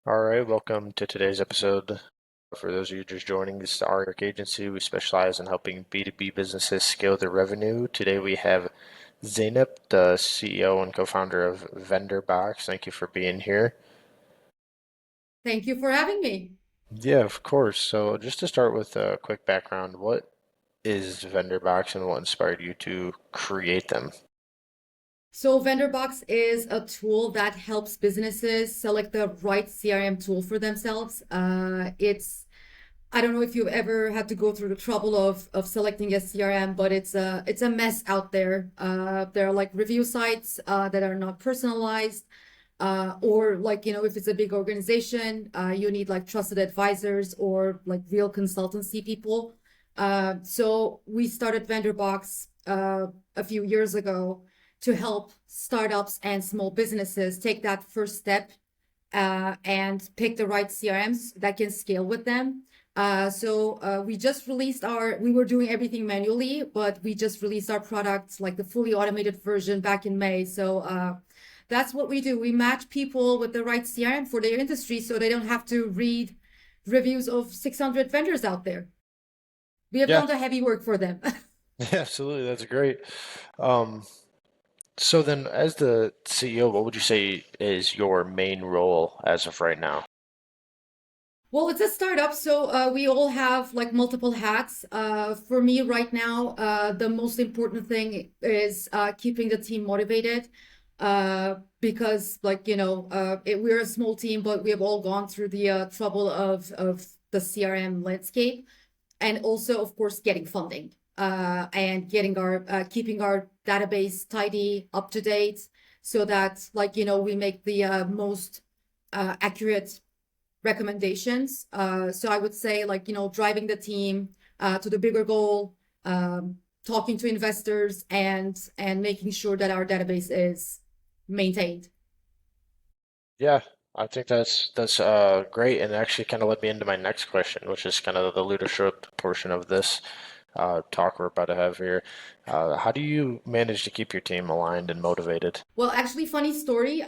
All right, welcome to today's episode. For those of you just joining, this is the Arc Agency. We specialize in helping B2B businesses scale their revenue. Today we have Zeynep, the CEO and co-founder of VendorBox. Thank you for being here. Thank you for having me. Yeah, of course. So just to start with a quick background, what is VendorBox and what inspired you to create them? So, VendorBox is a tool that helps businesses select the right CRM tool for themselves. I don't know if you've ever had to go through the trouble of selecting a CRM, but it's a mess out there. There are like review sites that are not personalized, or like if it's a big organization, you need like trusted advisors or like real consultancy people. So we started VendorBox a few years ago to help startups and small businesses take that first step and pick the right CRMs that can scale with them. We just released we were doing everything manually, but we just released our product, like the fully automated version back in May. That's what we do. We match people with the right CRM for their industry so they don't have to read reviews of 600 vendors out there. We have Yeah, done the heavy work for them. yeah, absolutely. That's great. Um, so then as the CEO, what would you say is your main role as of right now? Well, it's a startup, so we all have like multiple hats. For me right now, the most important thing is keeping the team motivated, because we're a small team, but we have all gone through the trouble of the CRM landscape, and also, of course, getting funding and getting our keeping our database tidy, up to date, so that we make the most accurate recommendations. So I would say driving the team to the bigger goal, talking to investors and making sure that our database is maintained. Yeah, I think that's great, and actually kind of led me into my next question, which is kind of the leadership portion of this talk we're about to have here. How do you manage to keep your team aligned and motivated? Well, actually, funny story.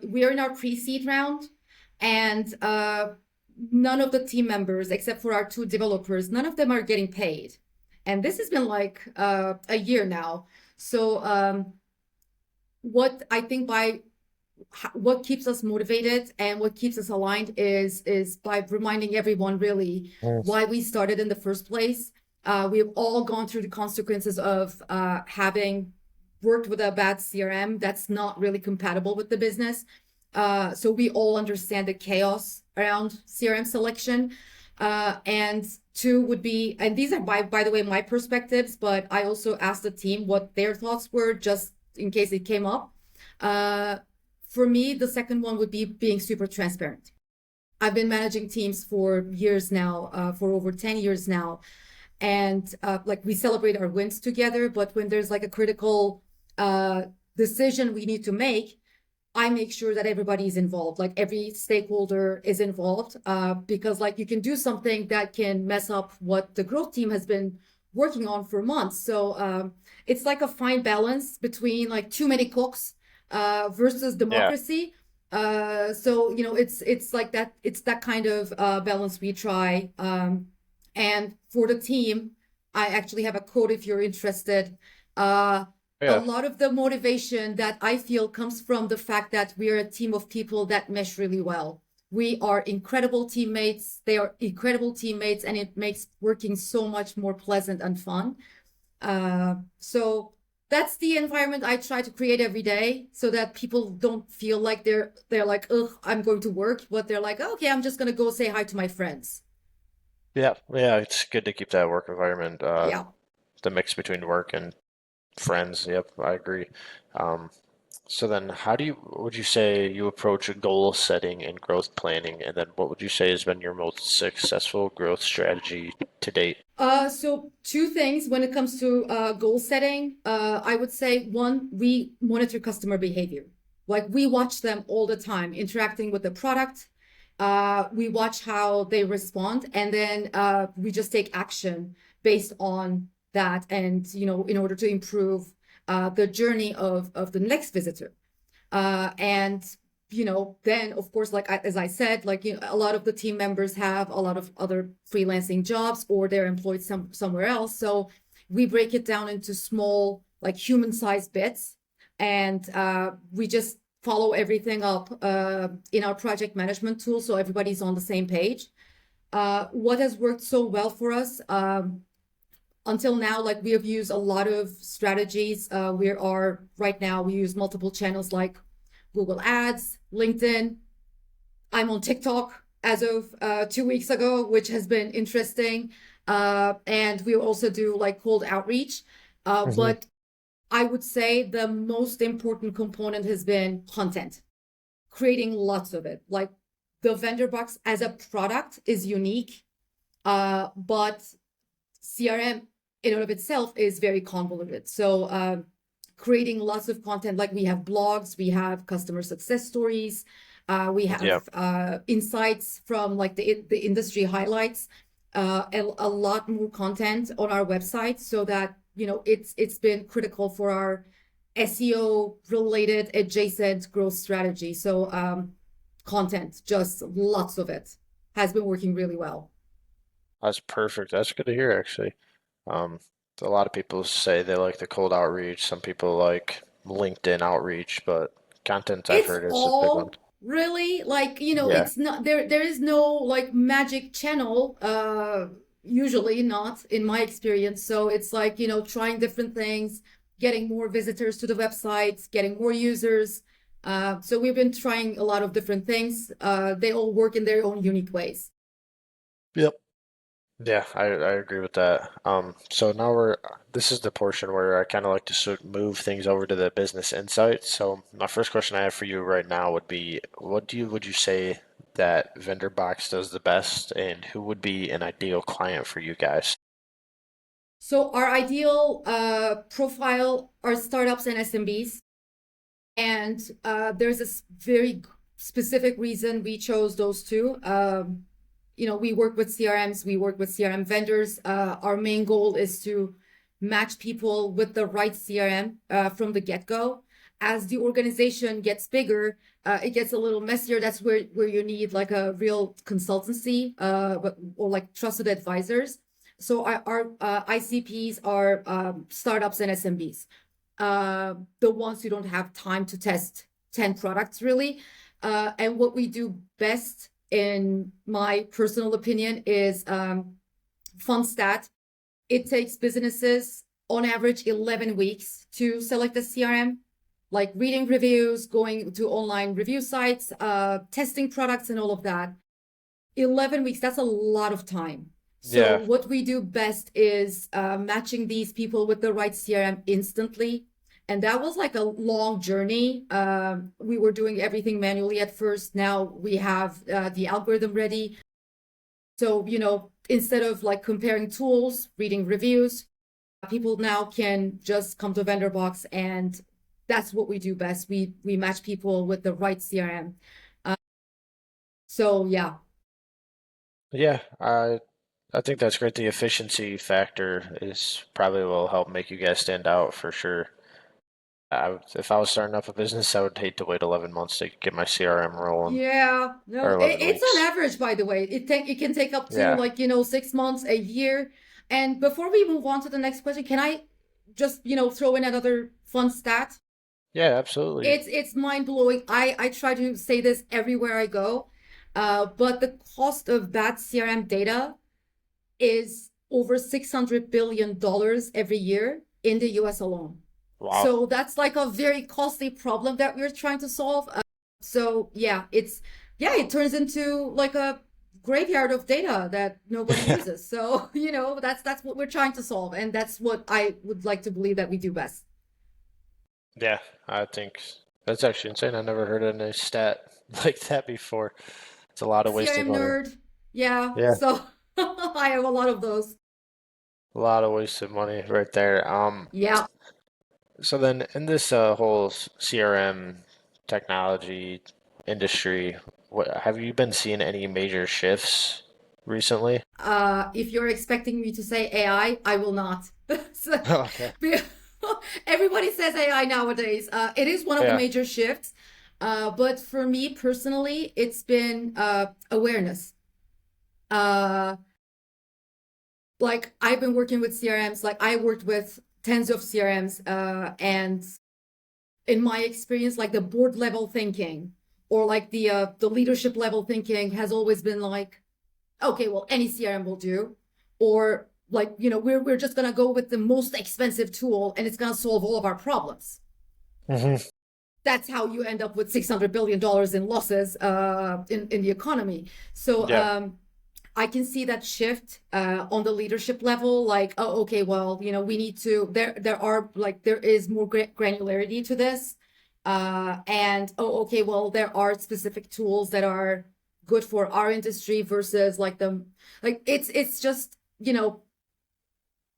We are in our pre-seed round, and none of the team members, except for our two developers, none of them are getting paid. And this has been like a year now. So what I think by what keeps us motivated and what keeps us aligned is by reminding everyone really Mm. why we started in the first place. We've all gone through the consequences of having worked with a bad CRM that's not really compatible with the business. So we all understand the chaos around CRM selection. And two would be, and these are by the way my perspectives, but I also asked the team what their thoughts were just in case it came up. Uh, for me, the second one would be being super transparent. I've been managing teams for years now, for over 10 years now. And like we celebrate our wins together, but when there's like a critical decision we need to make, I make sure that everybody is involved, like every stakeholder is involved, because like you can do something that can mess up what the growth team has been working on for months. So it's like a fine balance between like too many cooks versus Yeah, democracy. It's like that. It's that kind of balance we try. And for the team, I actually have a quote if you're interested. A yeah, lot of the motivation that I feel comes from the fact that we are a team of people that mesh really well. We are incredible teammates. They are incredible teammates, and it makes working so much more pleasant and fun. So that's the environment I try to create every day, so that people don't feel like they're like, ugh, I'm going to work, but they're like, okay, I'm just gonna go say hi to my friends. yeah, yeah. It's good to keep that work environment, Yeah. the mix between work and friends. Yep, I agree. Um, so then, would you say you approach goal setting and growth planning, and then what would you say has been your most successful growth strategy to date? So two things when it comes to goal setting. I would say one, we monitor customer behavior. Like we watch them all the time, interacting with the product. We watch how they respond, and then we just take action based on that, and in order to improve the journey of the next visitor. And then of course, like as I said, like a lot of the team members have a lot of other freelancing jobs or they're employed somewhere else. So we break it down into small, like human-sized bits, and we just follow everything up in our project management tool, so everybody's on the same page. What has worked so well for us until now, like we have used a lot of strategies. We are right now we use multiple channels like Google Ads, LinkedIn. I'm on TikTok as of 2 weeks ago, which has been interesting. And we also do like cold outreach. hmm But I would say the most important component has been content, creating lots of it. Like the vendor box as a product is unique, but CRM in and of itself is very convoluted. So creating lots of content, like we have blogs, we have customer success stories, we Yeah. have insights from like the industry highlights, a lot more content on our website, so that it's been critical for our SEO related adjacent growth strategy. So content, just lots of it, has been working really well. That's perfect. That's good to hear, actually. Um, a lot of people say they like the cold outreach. Some people like LinkedIn outreach, but content I've It's heard is a big one. all really like, Yeah. it's not there is no like magic channel, usually not in my experience. So it's like, trying different things, getting more visitors to the website, getting more users. So we've been trying a lot of different things. They all work in their own unique ways. Yep. Yeah, I agree with that. So now this is the portion where I kind of like to move things over to the business insights. So my first question I have for you right now would be, would you say that VendorBox does the best, and who would be an ideal client for you guys? So our ideal profile are startups and SMBs. And there's a very specific reason we chose those two. We work with CRMs, we work with CRM vendors. Our main goal is to match people with the right CRM from the get-go. As the organization gets bigger, it gets a little messier. That's where you need like a real consultancy, or like trusted advisors. So our ICPs are startups and SMBs, the ones who don't have time to test 10 products really. And what we do best, in my personal opinion, is FunStat. It takes businesses on average 11 weeks to select a CRM, like reading reviews, going to online review sites, testing products, and all of that. 11 weeks, that's a lot of time. So Yeah, what we do best is matching these people with the right CRM instantly. And that was like a long journey. We were doing everything manually at first. Now we have the algorithm ready. So, instead of like comparing tools, reading reviews, people now can just come to VendorBox, and that's what we do best. We match people with the right CRM. So yeah. yeah. I think that's great. The efficiency factor is probably will help make you guys stand out for sure. If I was starting up a business, I would hate to wait 11 months to get my CRM rolling, Yeah, no, or 11 it's on weeks. average, by the way. It can take up to Yeah. like, 6 months, a year. And before we move on to the next question, can I just, throw in another fun stat? Yeah, absolutely. It's mind blowing. I try to say this everywhere I go. But the cost of that CRM data is over $600 billion every year in the US alone. Wow. So that's like a very costly problem that we're trying to solve. So yeah, it turns into like a graveyard of data that nobody uses. So, that's what we're trying to solve, and that's what I would like to believe that we do best. Yeah, I think that's actually insane. I never heard of any stat like that before. It's a lot of wasted CRM money. nerd. Yeah, Yeah, so I have a lot of those. a lot of wasted money right there. Yeah. So then in this whole CRM technology industry, what have you been seeing any major shifts recently? If you're expecting me to say I will not. So, Okay. everybody says AI nowadays. It is one of the Yeah. major shifts. But for me personally, it's been awareness. Uh, like I've been working with CRMs, like I worked with tens of CRMs, and in my experience, like the board level thinking or like the leadership level thinking has always been like, okay, well, any CRM will do, or like, we're just gonna go with the most expensive tool and it's gonna solve all of our problems. Hmm. That's how you end up with $600 billion in losses in the economy. So Yeah. I can see that shift on the leadership level. Like, oh, okay, well, we need to. There is more granularity to this, and oh, okay, well, there are specific tools that are good for our industry versus it's just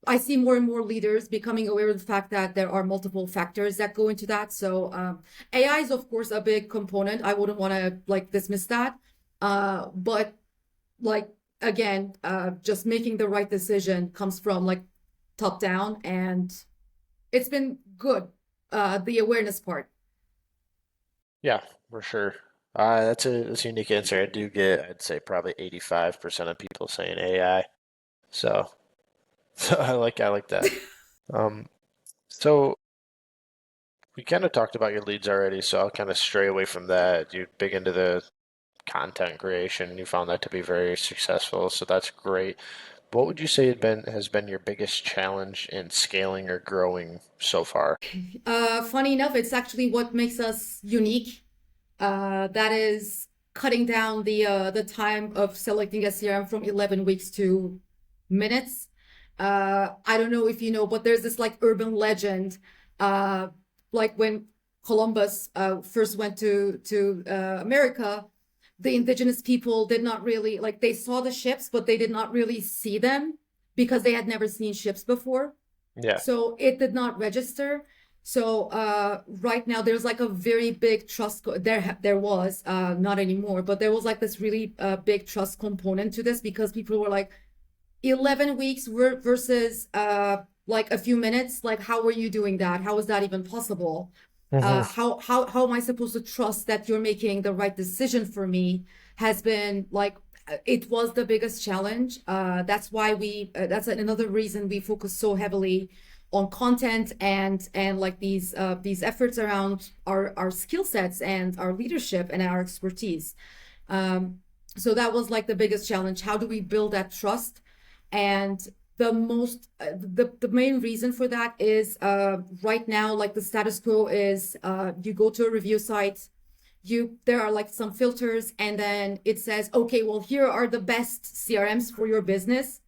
I see more and more leaders becoming aware of the fact that there are multiple factors that go into that. So AI is of course a big component. I wouldn't want to like dismiss that, but like again, just making the right decision comes from like top down, and it's been good. The awareness part. Yeah, for sure. That's a unique answer. I do get, I'd say probably 85% of people saying AI. So, so I like that. Um, so we kind of talked about your leads already, so I'll kind of stray away from that. You're big into the content creation. You found that to be very successful, so that's great. What would you say has been your biggest challenge in scaling or growing so far? Funny enough, it's actually what makes us unique. That is cutting down the time of selecting a CRM from 11 weeks to minutes. I don't know if you know, but there's this like urban legend, uh, like when Columbus first went to America, the indigenous people did not really like they saw the ships, but they did not really see them because they had never seen ships before. Yeah. So it did not register. So right now there's like a very big trust there was not anymore, but there was like this really big trust component to this because people were like 11 weeks versus like a few minutes. Like how were you doing that? How is that even possible? Hmm. How am I supposed to trust that you're making the right decision for me? Has been like it was the biggest challenge. That's why that's another reason we focus so heavily on content and like these efforts around our skill sets and our leadership and our expertise. Um, so that was like the biggest challenge. How do we build that trust? And the main reason for that is right now like the status quo is you go to a review site, you there are like some filters and then it says, okay, well, here are the best CRMs for your business,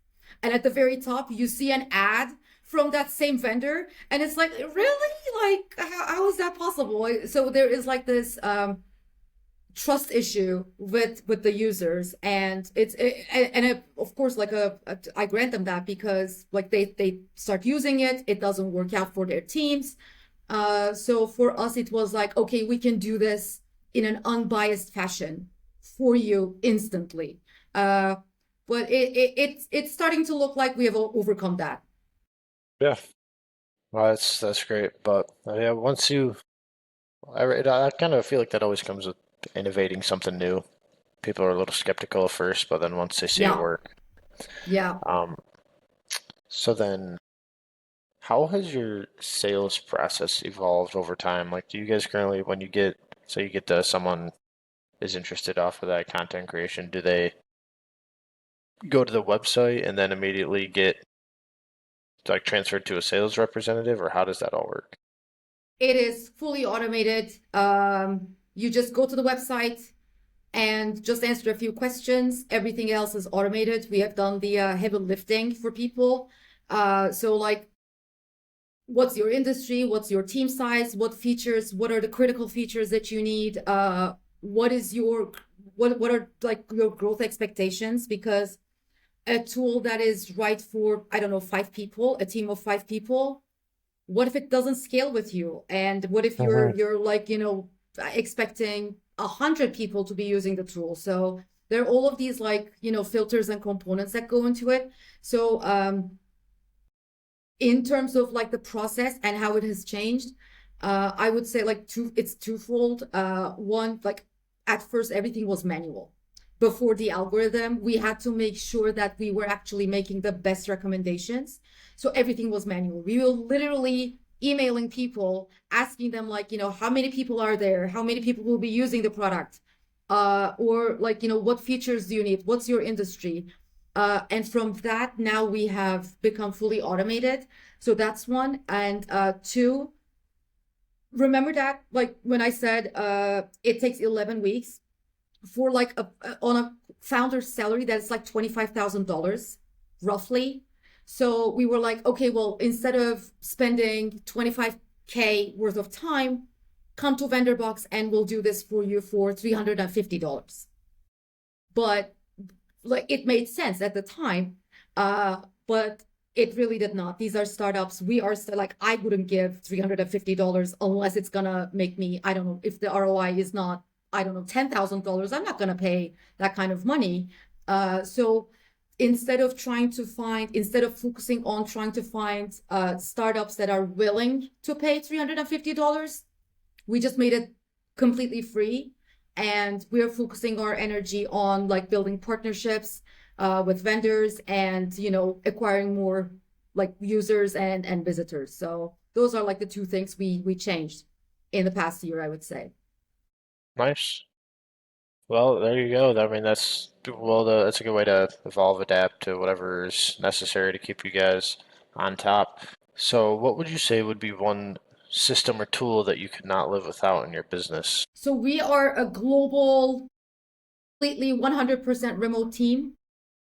and at the very top you see an ad from that same vendor and it's like, really, like how is that possible? So there is like this trust issue with the users, and of course like I grant them that because like they start using it, it doesn't work out for their teams. So for us it was like, okay, we can do this in an unbiased fashion for you instantly. uh but it's starting to look like we have overcome that. Yeah. Well, that's great. But yeah, I kind of feel like that always comes with innovating something new. People are a little skeptical at first, but then once they see it Yeah, work, yeah. um, so then how has your sales process evolved over time? Like, do you guys currently, when you get, so you get someone is interested off of that content creation, do they go to the website and then immediately get like transferred to a sales representative, or how does that all work? It is fully automated. You just go to the website and just answer a few questions. Everything else is automated. We have done the heavy lifting for people. So like, what's your industry? What's your team size? What features? What are the critical features that you need? What is your what are like your growth expectations? Because a tool that is right for, I don't know, 5 people, a team of 5 people, what if it doesn't scale with you? And what if Hmm. you're like, expecting 100 people to be using the tool? So there are all of these like, filters and components that go into it. So in terms of like the process and how it has changed, I would say like it's twofold. One, like at first everything was manual. Before the algorithm, we had to make sure that we were actually making the best recommendations. So everything was manual. We were literally emailing people, asking them like, how many people are there? How many people will be using the product? Or like, what features do you need? What's your industry? And from that, now we have become fully automated. So that's one. And two, remember that like when I said it takes 11 weeks for like on a founder's salary that's like $25,000 roughly. So we were like, okay, well, instead of spending 25K worth of time, come to VendorBox and we'll do this for you for $350. But like it made sense at the time, but it really did not. These are startups. We are still like, I wouldn't give $350 unless it's gonna make me, I don't know, if the ROI is not, I don't know, $10,000. I'm not gonna pay that kind of money. So instead of focusing on trying to find startups that are willing to pay $350, we just made it completely free, and we're focusing our energy on like building partnerships with vendors and acquiring more like users and visitors. So those are like the two things we changed in the past year, I would say. Nice. Well, there you go. I mean, that's a good way to evolve, adapt to whatever is necessary to keep you guys on top. So, what would you say would be one system or tool that you could not live without in your business? So we are a global, completely 100% remote team.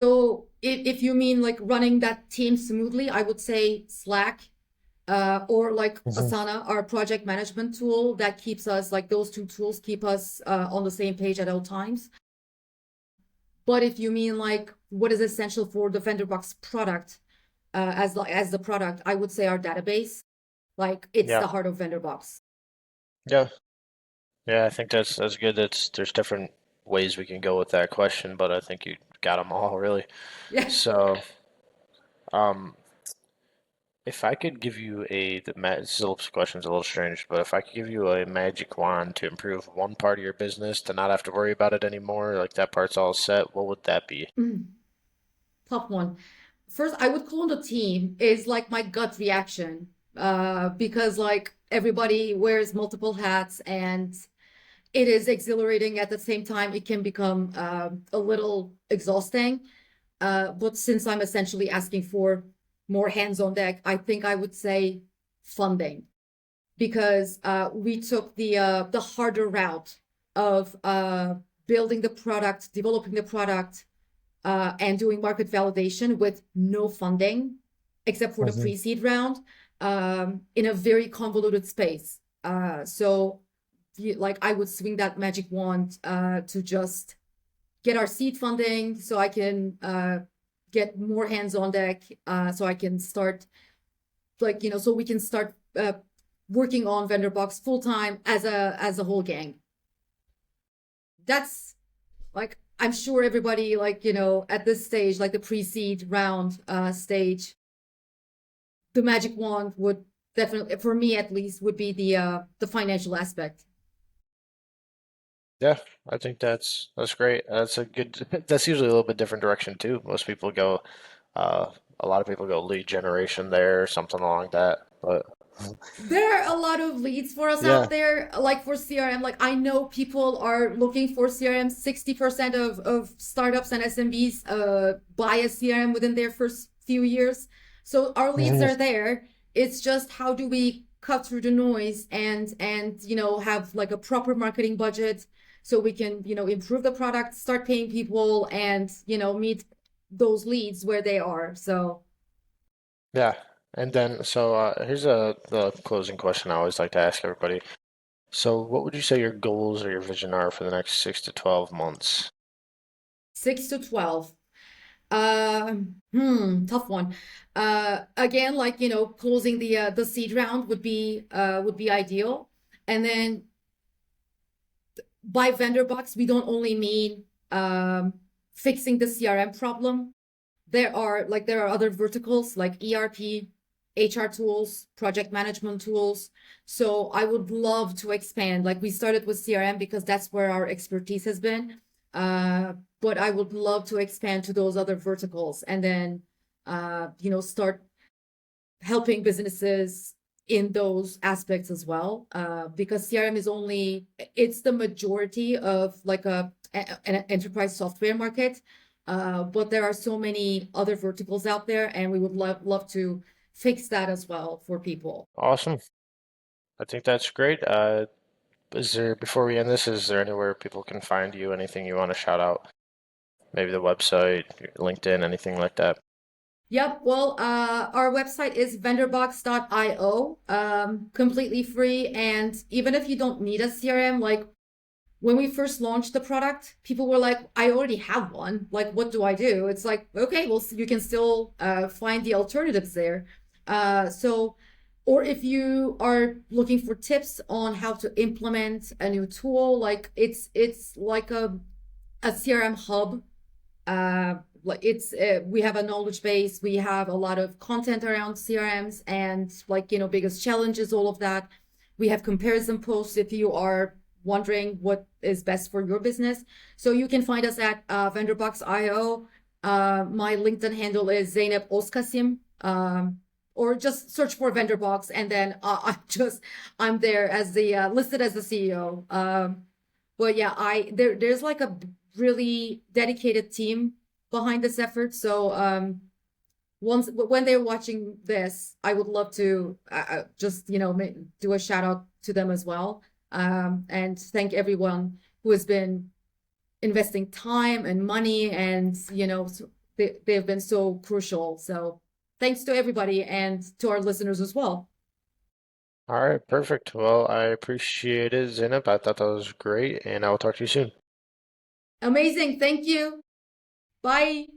So if you mean like running that team smoothly, I would say Slack, or like Mhm. Asana, our project management tool that keeps us like those two tools keep us on the same page at all times. But if you mean like what is essential for the VendorBox product, as the product, I would say our database, like it's Yeah, the heart of VendorBox. yeah, yeah. I think that's good. There's different ways we can go with that question, but I think you got them all really. Yeah. So, um, if I could give you this question's a little strange, but if I could give you a magic wand to improve one part of your business to not have to worry about it anymore, like that part's all set, what would that be? Tough one. First, I would call the team is like my gut reaction, because like everybody wears multiple hats and it is exhilarating at the same time. It can become a little exhausting. But since I'm essentially asking for more hands on deck, I think I would say funding, because we took the harder route of building the product, developing the product, and doing market validation with no funding except for the Hmm. pre-seed round, in a very convoluted space. So like I would swing that magic wand to just get our seed funding so I can get more hands on deck, so I can start like so we can start working on VendorBox full time as a whole gang. That's like I'm sure everybody like at this stage, like the pre-seed round stage, the magic wand would definitely, for me at least, would be the financial aspect. Yeah, I think that's great. That's a good. That's usually a little bit different direction too. Most people go, uh, a lot of people go lead generation there or something along that. But There are a lot of leads for us yeah. out there, like for CRM. Like I know people are looking for CRM. 60% of startups and SMBs buy a CRM within their first few years. So our leads Mhm. are there. It's just how do we cut through the noise and have like a proper marketing budget so we can improve the product, start paying people, and meet those leads where they are. So Yeah. And then so here's the closing question I always like to ask everybody. So what would you say your goals or your vision are for the next 6 to 12 months? 6 to 12. Tough one. Again, like closing the seed round would be ideal. And then by vendor box, we don't only mean fixing the CRM problem. There are other verticals like ERP. HR tools, project management tools. So I would love to expand. Like we started with CRM because that's where our expertise has been. Uh, but I would love to expand to those other verticals and then, start helping businesses in those aspects as well. Because CRM is only, it's the majority of like an enterprise software market. But there are so many other verticals out there, and we would love to fix that as well for people. Awesome. I think that's great. Before we end this, is there anywhere people can find you? Anything you want to shout out? Maybe the website, your LinkedIn, anything like that? Yep. Well, our website is vendorbox.io, completely free. And even if you don't need a CRM, like when we first launched the product, people were like, I already have one. Like, what do I do? It's like, okay, well, you can still find the alternatives there. So, or if you are looking for tips on how to implement a new tool, like it's like a CRM hub. Like it's we have a knowledge base, we have a lot of content around CRMs and like biggest challenges, all of that. We have comparison posts if you are wondering what is best for your business. So you can find us at vendorbox.io. My LinkedIn handle is Zeynep Oskasim. Or just search for VendorBox, and then I'm there as the listed as the CEO. But yeah, there's like a really dedicated team behind this effort. So once when they're watching this, I would love to just do a shout out to them as well, and thank everyone who has been investing time and money, and they've been so crucial. So thanks to everybody and to our listeners as well. All right, perfect. Well, I appreciate it, Zainab. I thought that was great, and I will talk to you soon. Amazing. Thank you. Bye.